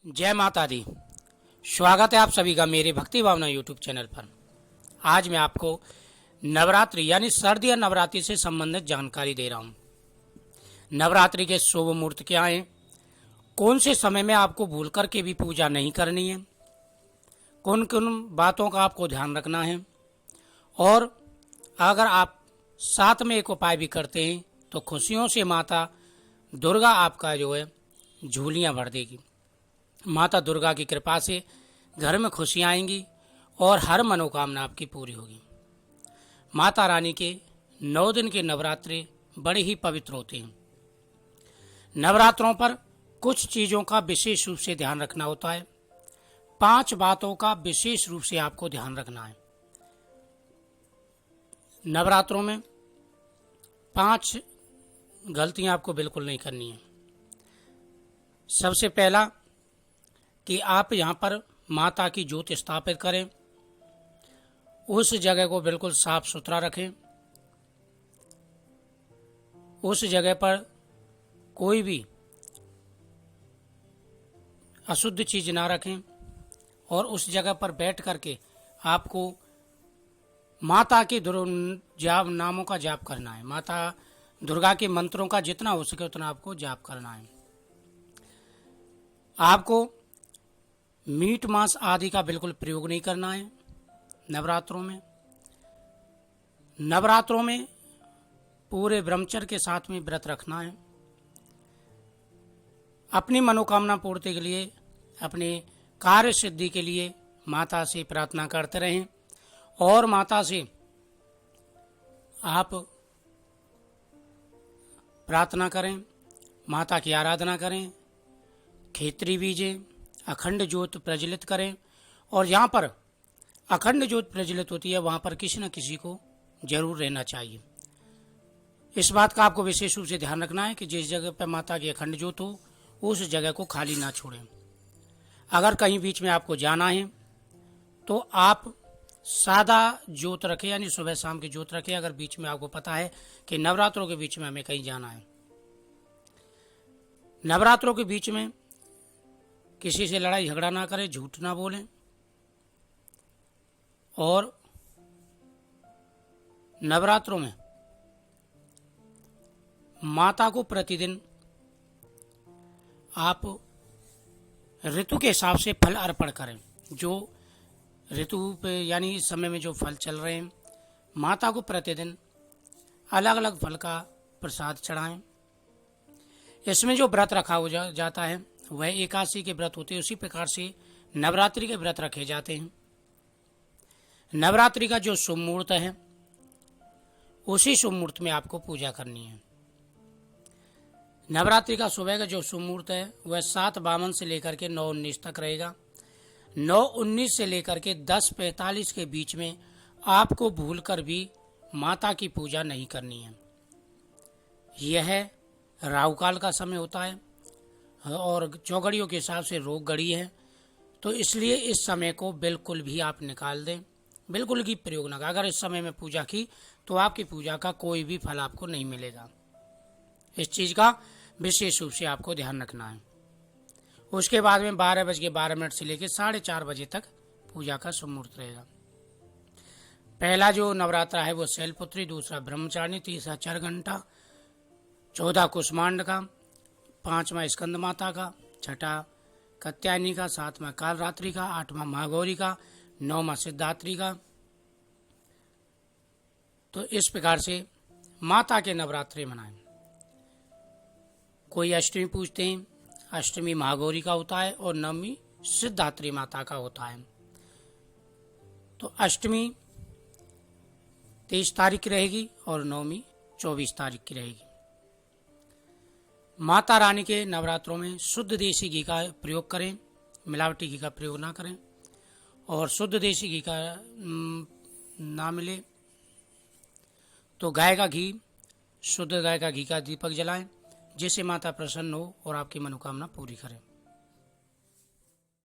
जय माता दी। स्वागत है आप सभी का मेरे भक्ति भावना यूट्यूब चैनल पर। आज मैं आपको नवरात्रि यानी सर्दी या नवरात्रि से संबंधित जानकारी दे रहा हूँ। नवरात्रि के शुभ मुहूर्त क्या हैं, कौन से समय में आपको भूल करके भी पूजा नहीं करनी है, कौन कौन बातों का आपको ध्यान रखना है, और अगर आप साथ में एक उपाय भी करते हैं तो खुशियों से माता दुर्गा आपका झोलियाँ भर देगी। माता दुर्गा की कृपा से घर में खुशियाँ आएंगी और हर मनोकामना आपकी पूरी होगी। माता रानी के 9 दिन के नवरात्रि बड़े ही पवित्र होते हैं। नवरात्रों पर कुछ चीज़ों का विशेष रूप से ध्यान रखना होता है। 5 बातों का विशेष रूप से आपको ध्यान रखना है। नवरात्रों में 5 गलतियां आपको बिल्कुल नहीं करनी है। सबसे पहला कि आप यहाँ पर माता की ज्योत स्थापित करें, उस जगह को बिल्कुल साफ सुथरा रखें। उस जगह पर कोई भी अशुद्ध चीज ना रखें और उस जगह पर बैठ करके आपको माता के नामों का जाप करना है। माता दुर्गा के मंत्रों का जितना हो सके उतना आपको जाप करना है। आपको मीट मांस आदि का बिल्कुल प्रयोग नहीं करना है। नवरात्रों में पूरे ब्रह्मचर्य के साथ में व्रत रखना है। अपनी मनोकामना पूर्ति के लिए, अपने कार्य सिद्धि के लिए माता से प्रार्थना करते रहें और माता से आप प्रार्थना करें, माता की आराधना करें, खेतरी बीजें, अखंड ज्योत प्रज्वलित करें। और यहाँ पर अखंड ज्योत प्रज्वलित होती है, वहाँ पर किसी न किसी को जरूर रहना चाहिए। इस बात का आपको विशेष रूप से ध्यान रखना है कि जिस जगह पर माता की अखंड ज्योत हो उस जगह को खाली ना छोड़ें। अगर कहीं बीच में आपको जाना है तो आप सादा ज्योत रखें, यानी सुबह शाम की ज्योत रखें। अगर बीच में आपको पता है कि नवरात्रों के बीच में हमें कहीं जाना है, नवरात्रों के बीच में किसी से लड़ाई झगड़ा ना करें, झूठ ना बोलें और नवरात्रों में माता को प्रतिदिन आप ऋतु के हिसाब से फल अर्पण करें। जो ऋतु पे यानी इस समय में जो फल चल रहे हैं, माता को प्रतिदिन अलग अलग फल का प्रसाद चढ़ाएं। इसमें जो व्रत रखा हो जाता है वह एकादशी के व्रत होते हैं। उसी प्रकार से नवरात्रि के व्रत रखे जाते हैं। नवरात्रि का जो शुभ मुहूर्त है उसी शुभ मुहूर्त में आपको पूजा करनी है। नवरात्रि का सुबह का जो शुभ मुहूर्त है वह 7:52 से लेकर के 9:19 तक रहेगा। 9:19 से लेकर के 10:45 के बीच में आपको भूलकर भी माता की पूजा नहीं करनी है। यह राहु काल का समय होता है और चौघड़ियों के हिसाब से रोग घड़ी है, तो इसलिए इस समय को बिल्कुल भी आप निकाल दें, बिल्कुल भी प्रयोग ना करें। अगर इस समय में पूजा की तो आपकी पूजा का कोई भी फल आपको नहीं मिलेगा। इस चीज़ का विशेष रूप से आपको ध्यान रखना है। उसके बाद में 12:12 से लेकर 4:30 बजे तक पूजा का शुभ मुहूर्त रहेगा। पहला जो नवरात्रा है वो शैलपुत्री, दूसरा ब्रह्मचारिणी, तीसरा चरघंटा, 14 कुष्मांड का, 5वां स्कंद माता का, 6वां कात्यायनी का, 7वां कालरात्रि का, 8वां महागौरी का, 9वां सिद्धात्री का। तो इस प्रकार से माता के नवरात्रि मनाएं। कोई अष्टमी पूजते हैं, अष्टमी महागौरी का होता है और नवमी सिद्धात्री माता का होता है। तो अष्टमी 23 तारीख की रहेगी और नवमी 24 तारीख की रहेगी। माता रानी के नवरात्रों में शुद्ध देसी घी का प्रयोग करें, मिलावटी घी का प्रयोग ना करें। और शुद्ध देसी घी का ना मिले तो गाय का घी, शुद्ध गाय का घी का दीपक जलाएं, जिससे माता प्रसन्न हो और आपकी मनोकामना पूरी करें।